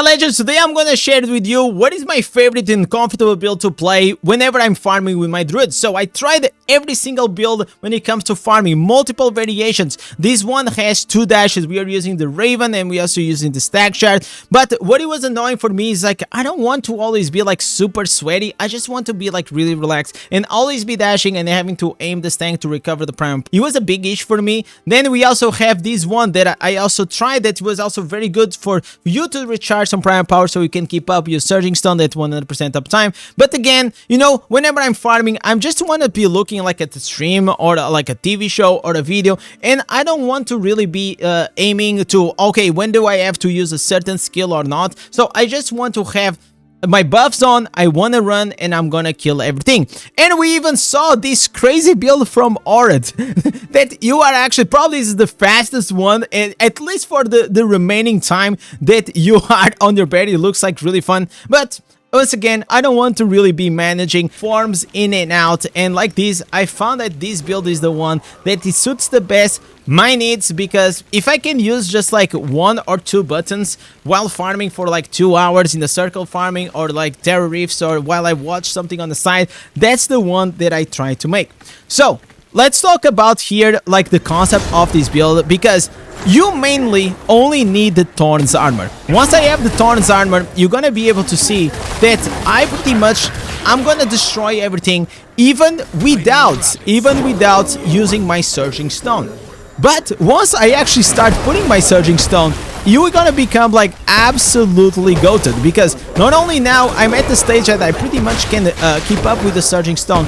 Legends, today I'm gonna share with you what is my favorite and comfortable build to play whenever I'm farming with my Druids. So I tried every single build when it comes to farming, multiple variations. This one has 2 dashes. We are using the Raven and we also using the Stack Shard. But what it was annoying for me is like, I don't want to always be like super sweaty. I just want to be like really relaxed and always be dashing and having to aim the stank to recover the prime. It was a big issue for me. Then we also have this one that I also tried that was also very good for you to recharge some prime power so you can keep up your surging stone at 100% uptime. But again, you know, whenever I'm farming, I just want to be looking like at the stream or like a TV show or a video, and I don't want to really be aiming to, okay, when do I have to use a certain skill or not. So I just want to have my buffs on, I want to run, and I'm gonna kill everything. And we even saw this crazy build from Orid that you are actually probably is the fastest one, and at least for the remaining time that you are on your bed. It looks like really fun, but once again, I don't want to really be managing farms in and out, and like this, I found that this build is the one that it suits the best my needs, because if I can use just like 1 or 2 buttons while farming for like 2 hours in the circle farming or like terror reefs, or while I watch something on the side, that's the one that I try to make. So let's talk about here like the concept of this build, because you mainly only need the Thorns armor. Once I have the Thorns armor, you're gonna be able to see that I'm gonna destroy everything even without using my Surging Stone. But once I actually start putting my Surging Stone, you're gonna become like absolutely goated, because not only now I'm at the stage that I pretty much can keep up with the Surging Stone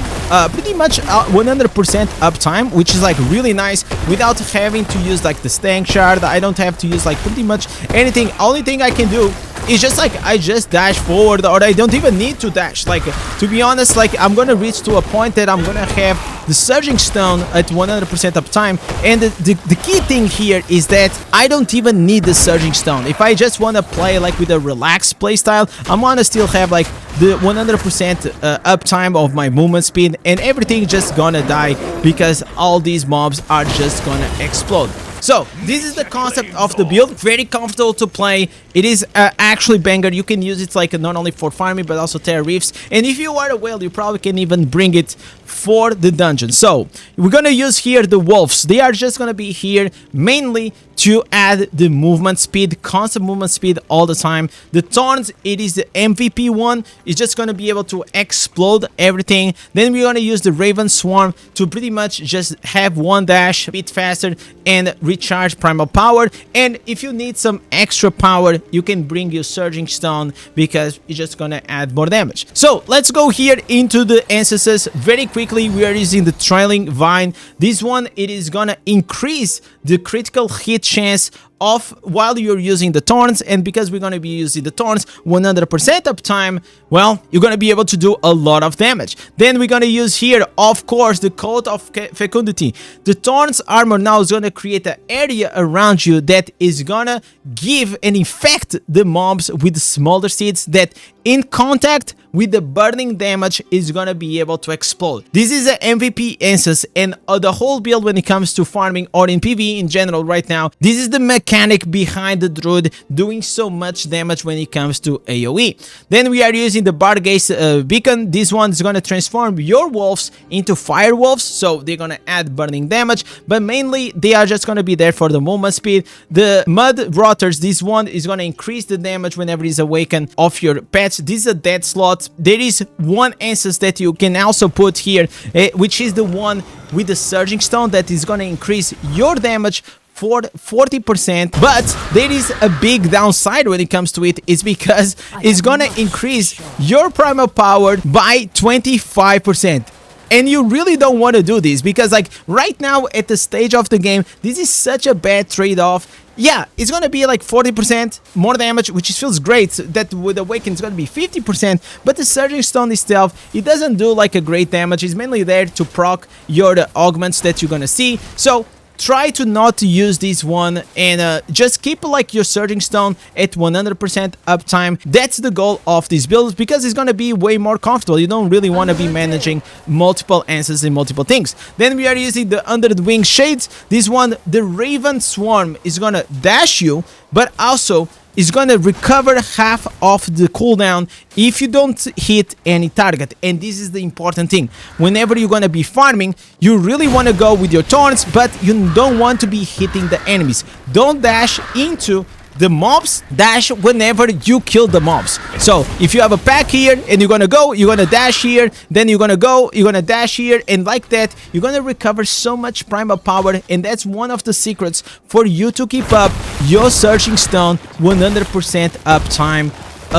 pretty much 100% uptime, which is like really nice without having to use like the Stank Shard. I don't have to use like pretty much anything. Only thing I can do is just like I just dash forward, or I don't even need to dash. Like, to be honest, like I'm gonna reach to a point that I'm gonna have the Surging Stone at 100% uptime, and the key thing here is that I don't even need the Surging Stone. If I just want to play like with a relaxed playstyle, I'm gonna still have like the 100% uptime of my movement speed, and everything just gonna die because all these mobs are just gonna explode. So this is the concept of the build. Very comfortable to play. It is actually banger. You can use it like not only for farming but also terror reefs, and if you are a whale, you probably can even bring it for the dungeon. So we're gonna use here the wolves. They are just gonna be here mainly to add the movement speed, constant movement speed all the time. The Thorns, it is the MVP one. It's just gonna be able to explode everything. Then we're gonna use the Raven Swarm to pretty much just have 1 dash, a bit faster, and recharge primal power. And if you need some extra power, you can bring your Surging Stone, because it's just gonna add more damage. So let's go here into the ancestors very quickly. We are using the Trailing Vine. This one, it is gonna increase the critical hit chance of while you're using the Thorns, and because we're going to be using the Thorns 100% uptime, well, you're going to be able to do a lot of damage. Then we're going to use here, of course, the Coat of Fecundity. The Thorns armor now is going to create an area around you that is going to give and infect the mobs with smolder seeds that in contact with the burning damage is gonna be able to explode. This is an MVP instance, and the whole build when it comes to farming or in PvE in general right now, this is the mechanic behind the Druid doing so much damage when it comes to AoE. Then we are using the Bargaze beacon. This one is gonna transform your wolves into fire wolves, so they're gonna add burning damage, but mainly they are just gonna be there for the movement speed. The Mud Rotters, this one is gonna increase the damage whenever it's awakened of your pets. This is a dead slot. There is one instance that you can also put here, which is the one with the Surging Stone that is going to increase your damage for 40%, but there is a big downside when it comes to it. Is because it's going to increase your primal power by 25%. And you really don't want to do this, because like right now at the stage of the game, this is such a bad trade-off. Yeah, it's gonna be like 40% more damage, which feels great. That with Awaken it's gonna be 50%, but the Surging Stone itself, it doesn't do like a great damage. It's mainly there to proc your augments that you're gonna see. So try to not use this one, and just keep like your Surging Stone at 100% uptime. That's the goal of this build, because it's gonna be way more comfortable. You don't really want to be managing multiple answers and multiple things. Then we are using the Under the Wing Shades. This one, the Raven Swarm, is gonna dash you, but also is gonna recover half of the cooldown if you don't hit any target. And this is the important thing. Whenever you're gonna be farming, you really want to go with your taunts, but you don't want to be hitting the enemies. Don't dash into the mobs, dash whenever you kill the mobs. So if you have a pack here and you're gonna dash here, then you're gonna dash here, and like that you're gonna recover so much primal power. And that's one of the secrets for you to keep up your searching stone 100% uptime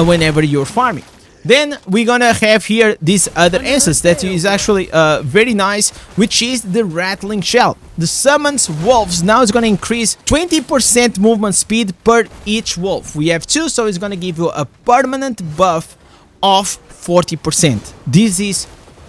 whenever you're farming. Then we're gonna have here this other instance that is actually very nice, which is the rattling shell. The summons wolves now is gonna increase 20% movement speed per each wolf. We have 2, so it's gonna give you a permanent buff of 40%. This is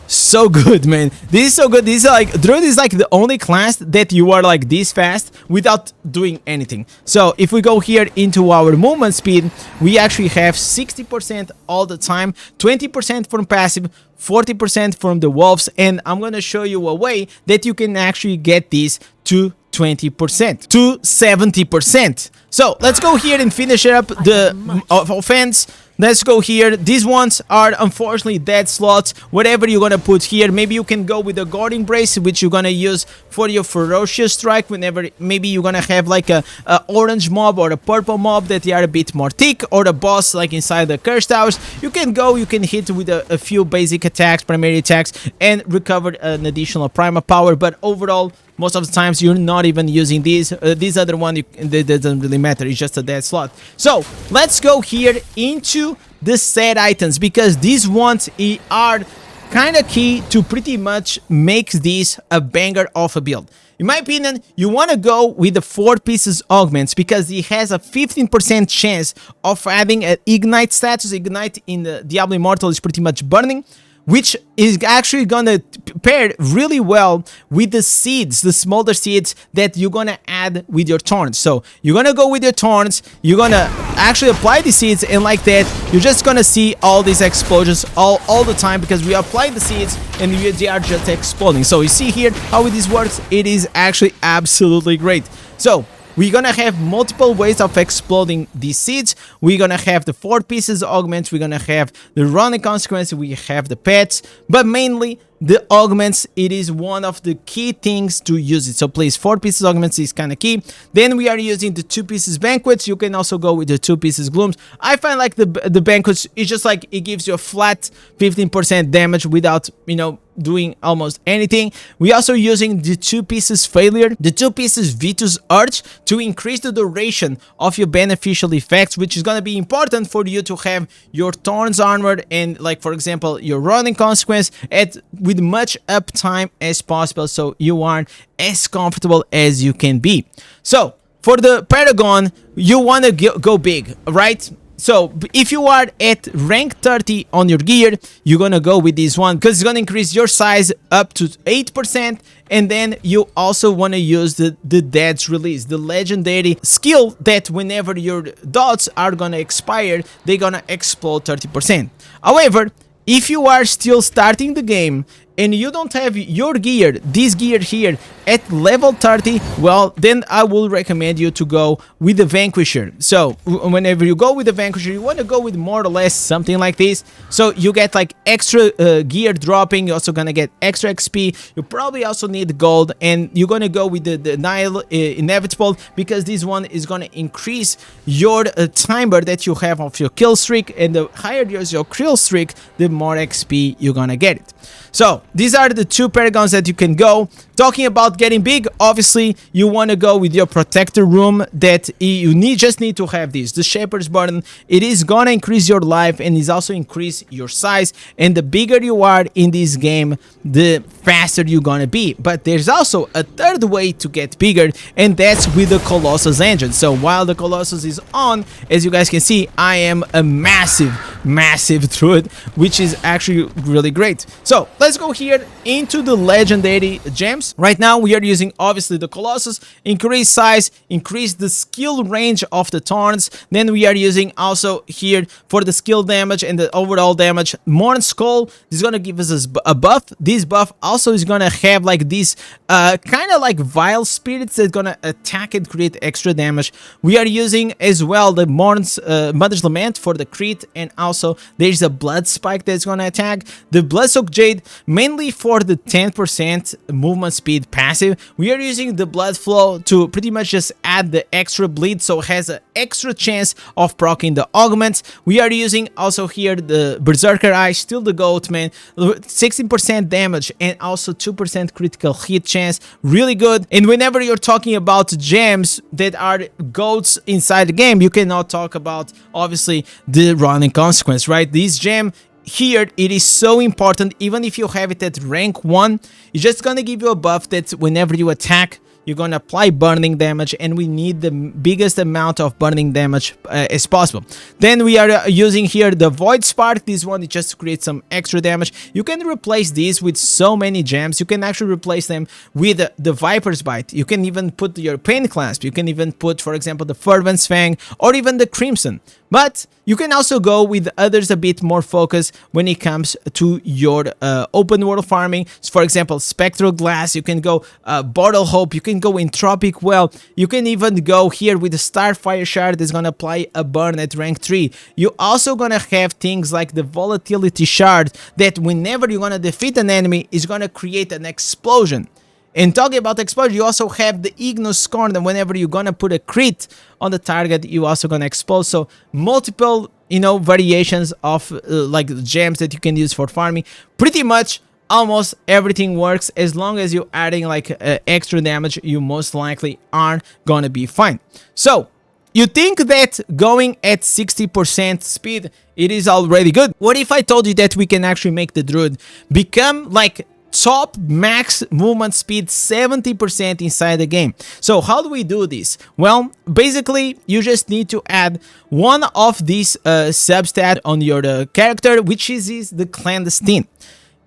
so good, man. This is so good. This is like, Druid is like the only class that you are like this fast without doing anything. So if we go here into our movement speed, we actually have 60% all the time, 20% from passive, 40% from the wolves, and I'm gonna show you a way that you can actually get this to 20%, to 70%. So let's go here and finish up the offense. Let's go here. These ones are unfortunately dead slots. Whatever you're gonna put here, maybe you can go with the guard embrace, which you're gonna use for your ferocious strike whenever maybe you're gonna have like a orange mob or a purple mob that they are a bit more thick, or the boss like inside the curse towers. You can hit with a few basic attacks, primary attacks, and recover an additional primal power. But overall, most of the times you're not even using these. This other one, it doesn't really matter. It's just a dead slot. So let's go here into the set items, because these ones are kind of key to pretty much make this a banger of a build. In my opinion, you want to go with the 4 pieces augments, because it has a 15% chance of adding an ignite status. Ignite in the Diablo Immortal is pretty much burning, which is actually gonna pair really well with the seeds, the smolder seeds that you're gonna add with your taunts. So you're gonna go with your taunts, you're gonna actually apply the seeds, and like that you're just gonna see all these explosions all the time, because we apply the seeds and they are just exploding. So you see here how this works. It is actually absolutely great. So we're gonna have multiple ways of exploding these seeds. We're gonna have the 4 pieces augments, we're gonna have the running consequences, we have the pets, but mainly the augments. It is one of the key things to use it. So please, 4 pieces augments is kind of key. Then we are using the 2 pieces banquets. You can also go with the 2 pieces glooms. I find like the banquets is just like it gives you a flat 15% damage without, you know, doing almost anything. We also using the 2 pieces failure, the 2 pieces Vitus urge, to increase the duration of your beneficial effects, which is gonna be important for you to have your thorns armored and, like, for example, your running consequence with much uptime as possible, so you are as comfortable as you can be. So for the Paragon, you want to go big, right? So if you are at rank 30 on your gear, you're gonna go with this one, because it's gonna increase your size up to 8%. And then you also want to use the Dead's Release, the legendary skill that whenever your dots are gonna expire, they're gonna explode 30%. However, if you are still starting the game and you don't have your gear, this gear here, at level 30, well, then I will recommend you to go with the Vanquisher. So whenever you go with the Vanquisher, you want to go with more or less something like this. So you get like extra gear dropping, you're also gonna get extra XP, you probably also need gold, and you're gonna go with the Nile Inevitable, because this one is gonna increase your timer that you have of your kill streak, and the higher your kill streak, the more XP you're gonna get it. So these are the 2 paragons that you can go. Talking about getting big, obviously you want to go with your protector room, that you just need to have this, the Shepherd's Burden. It is gonna increase your life and is also increase your size, and the bigger you are in this game, the faster you're gonna be. But there's also a third way to get bigger, and that's with the Colossus Engine. So while the Colossus is on, as you guys can see, I am a massive massive Druid, which is actually really great. So let's go here into the legendary gems. Right now we are using obviously the Colossus, increase size, increase the skill range of the taunts. Then we are using also here for the skill damage and the overall damage, Morn Skull. This is gonna give us a buff. This buff also is gonna have like these kind of like vile spirits that's gonna attack and create extra damage. We are using as well the Mother's Lament for the crit, and also there's a Blood Spike that's gonna attack. The Bloodsoaked Jade mainly for the 10% movement speed passive. We are using the Blood Flow to pretty much just add the extra bleed, so it has an extra chance of proccing the augments. We are using also here the Berserker Eye, still the goat, man. 16% damage and also 2% critical hit chance, really good. And whenever you're talking about gems that are goats inside the game, you cannot talk about obviously the running consequence, right? This gem here, it is so important. Even if you have it at rank 1, it's just gonna give you a buff that whenever you attack, you're gonna apply burning damage, and we need the biggest amount of burning damage as possible. Then we are using here the Void Spark. This one is just to create some extra damage. You can replace these with so many gems. You can actually replace them with the Viper's Bite. You can even put your Pain Clasp. You can even put, for example, the Fervent Fang or even the Crimson. But you can also go with others a bit more focused when it comes to your open world farming. So for example, Spectral Glass, you can go Bottle Hope, you can go Entropic Well, you can even go here with the Starfire Shard that's gonna apply a burn at rank 3. You're also gonna have things like the Volatility Shard that whenever you're gonna defeat an enemy is gonna create an explosion. And talking about explosion, you also have the Ignis Scorn, and whenever you're gonna put a crit on the target, you also gonna explode. So multiple, you know, variations of like gems that you can use for farming. Pretty much almost everything works. As long as you're adding like extra damage, you most likely are gonna be fine. So you think that going at 60% speed, it is already good? What if I told you that we can actually make the Druid become like top max movement speed 70% inside the game? So how do we do this? Well, basically you just need to add one of these substat on your character, which is the clandestine.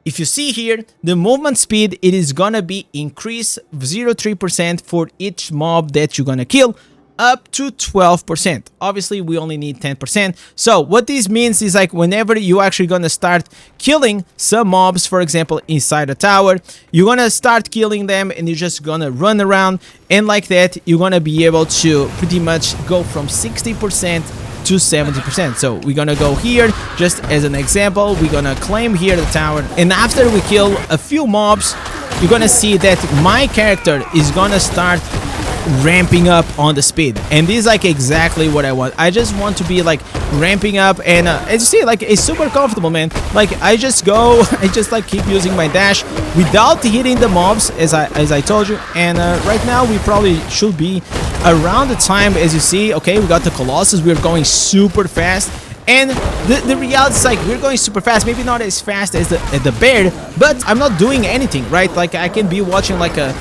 If you see here, the movement speed, it is gonna be increased 0.3% for each mob that you're gonna kill, up to 12%. Obviously we only need 10%. So what this means is like whenever you actually gonna start killing some mobs, for example inside a tower, you're gonna start killing them and you're just gonna run around, and like that you're gonna be able to pretty much go from 60% to 70%. So we're gonna go here just as an example. We're gonna claim here the tower, and after we kill a few mobs, you're gonna see that my character is gonna start ramping up on the speed, and this is like exactly what I want. I just want to be like ramping up, and as you see, like it's super comfortable, man. Like I just go, I just like keep using my dash without hitting the mobs, as I told you. And right now we probably should be around the time, as you see. Okay, we got the Colossus, we're going super fast. And the reality is like we're going super fast, maybe not as fast as the bear, but I'm not doing anything, right? Like I can be watching like a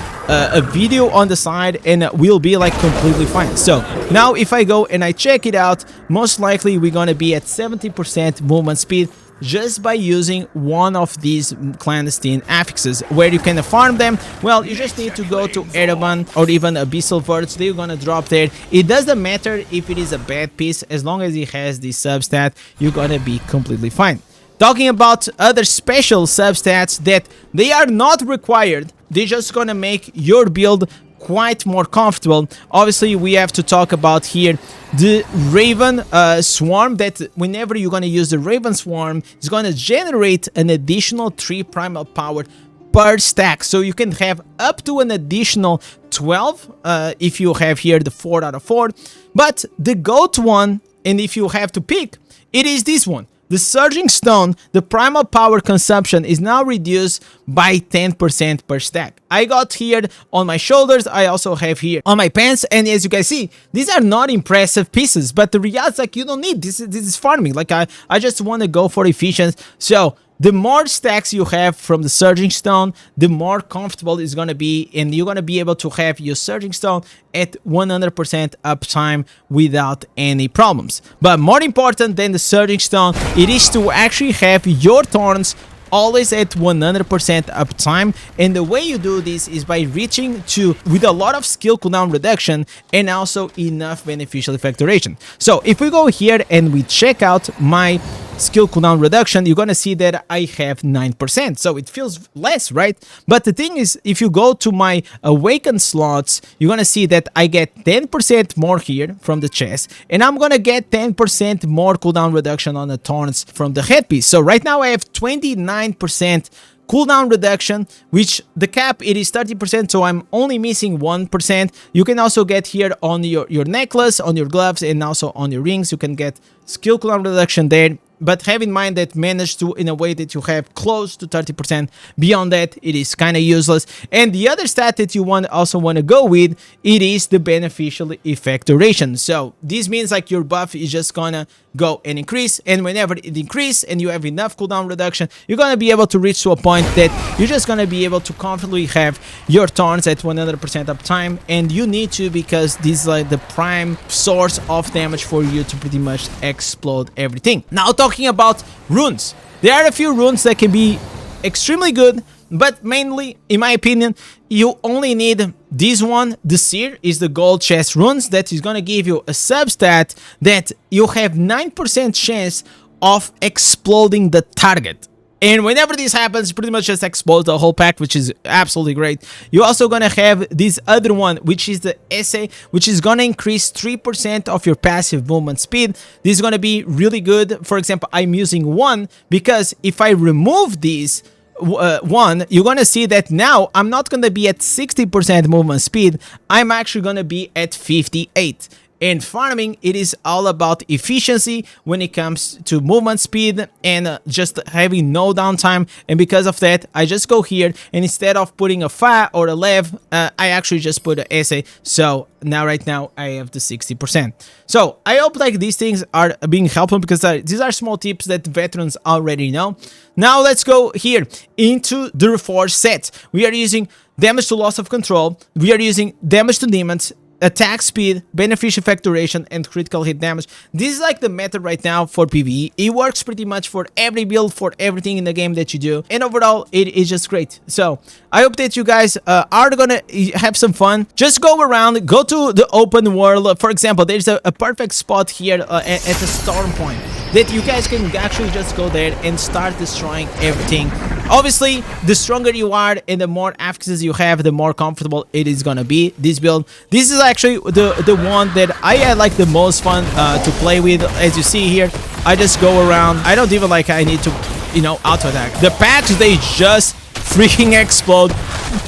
video on the side and we'll be like completely fine. So now if I go and I check it out, most likely we're gonna be at 70% movement speed just by using one of these clandestine affixes. Where you can farm them, well, you just need to go to Ereban or even Abyssal Verts. They're gonna drop there. It doesn't matter if it is a bad piece, as long as it has the substat, you're gonna be completely fine. Talking about other special substats that they are not required, they're just gonna make your build quite more comfortable. Obviously we have to talk about here the Raven Swarm, that whenever you're gonna use the Raven Swarm, it's gonna generate an additional 3 primal power per stack, so you can have up to an additional 12 if you have here the 4 out of 4. But the GOAT one, and if you have to pick, it is this one. The Surging Stone, the primal power consumption is now reduced by 10% per stack. I got here on my shoulders, I also have here on my pants, and as you guys see, these are not impressive pieces, but the reality is like you don't need this. This is farming. Like I just want to go for efficiency. So the more stacks you have from the Surging Stone, the more comfortable it's gonna be, and you're gonna be able to have your Surging Stone at 100% uptime without any problems. But more important than the Surging Stone, it is to actually have your Thorns always at 100% uptime, and the way you do this is by reaching to with a lot of skill cooldown reduction and also enough beneficial effect duration. So if we go here and we check out my skill cooldown reduction, you're gonna see that I have 9%, so it feels less, right? But the thing is, if you go to my awaken slots, you're gonna see that I get 10% more here from the chest, and I'm gonna get 10% more cooldown reduction on the Thorns from the headpiece. So right now I have 29% cooldown reduction, which the cap it is 30%, so I'm only missing 1%. You can also get here on your necklace, on your gloves, and also on your rings. You can get skill cooldown reduction there, but have in mind that manage to in a way that you have close to 30%. Beyond that, it is kind of useless. And the other stat that you also want to go with, it is the beneficial effect duration. So this means like your buff is just gonna go and increase, and whenever it increases and you have enough cooldown reduction, you're gonna be able to reach to a point that you're just gonna be able to comfortably have your Thorns at 100% uptime, and you need to, because this is like the prime source of damage for you to pretty much explode everything. Now talking about runes, there are a few runes that can be extremely good, but mainly, in my opinion, you only need this one. The Seer is the gold chest runes that is gonna give you a substat that you have 9% chance of exploding the target. And whenever this happens, pretty much just explodes the whole pack, which is absolutely great. You're also gonna have this other one, which is the Essay, which is gonna increase 3% of your passive movement speed. This is gonna be really good. For example, I'm using one because if I remove these one, you're gonna see that now I'm not gonna be at 60% movement speed, I'm actually gonna be at 58. And farming, it is all about efficiency when it comes to movement speed and just having no downtime. And because of that, I just go here, and instead of putting a Fa or a Lev, I actually just put an Essay. So now right now I have the 60%. So I hope like these things are being helpful, because these are small tips that veterans already know. Now let's go here into the Reforged set. We are using damage to loss of control, we are using damage to demons, attack speed, beneficial effect duration, and critical hit damage. This is like the method right now for PvE. It works pretty much for every build, for everything in the game that you do, and overall it is just great. So I hope that you guys are gonna have some fun. Just go around, go to the open world. For example, there's a perfect spot here at the storm point that you guys can actually just go there and start destroying everything. Obviously, the stronger you are and the more affixes you have, the more comfortable it is gonna be, this build. This is actually the one that I had like the most fun to play with. As you see here, I just go around. I don't even like I need to, you know, auto attack. The packs, they just freaking explode,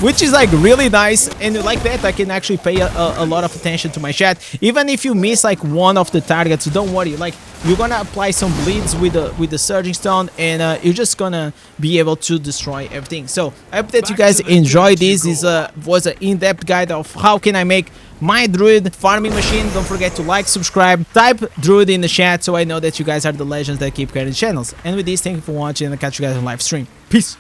which is like really nice. And like that, I can actually pay a lot of attention to my chat. Even if you miss like one of the targets, don't worry, like you're gonna apply some bleeds with the Surging Stone, and you're just gonna be able to destroy everything. So I hope that you guys enjoyed this. This was an in-depth guide of how can I make my Druid farming machine. Don't forget to like, subscribe, type Druid in the chat so I know that you guys are the legends that keep creating channels. And with this, thank you for watching, and I'll catch you guys on live stream. Peace.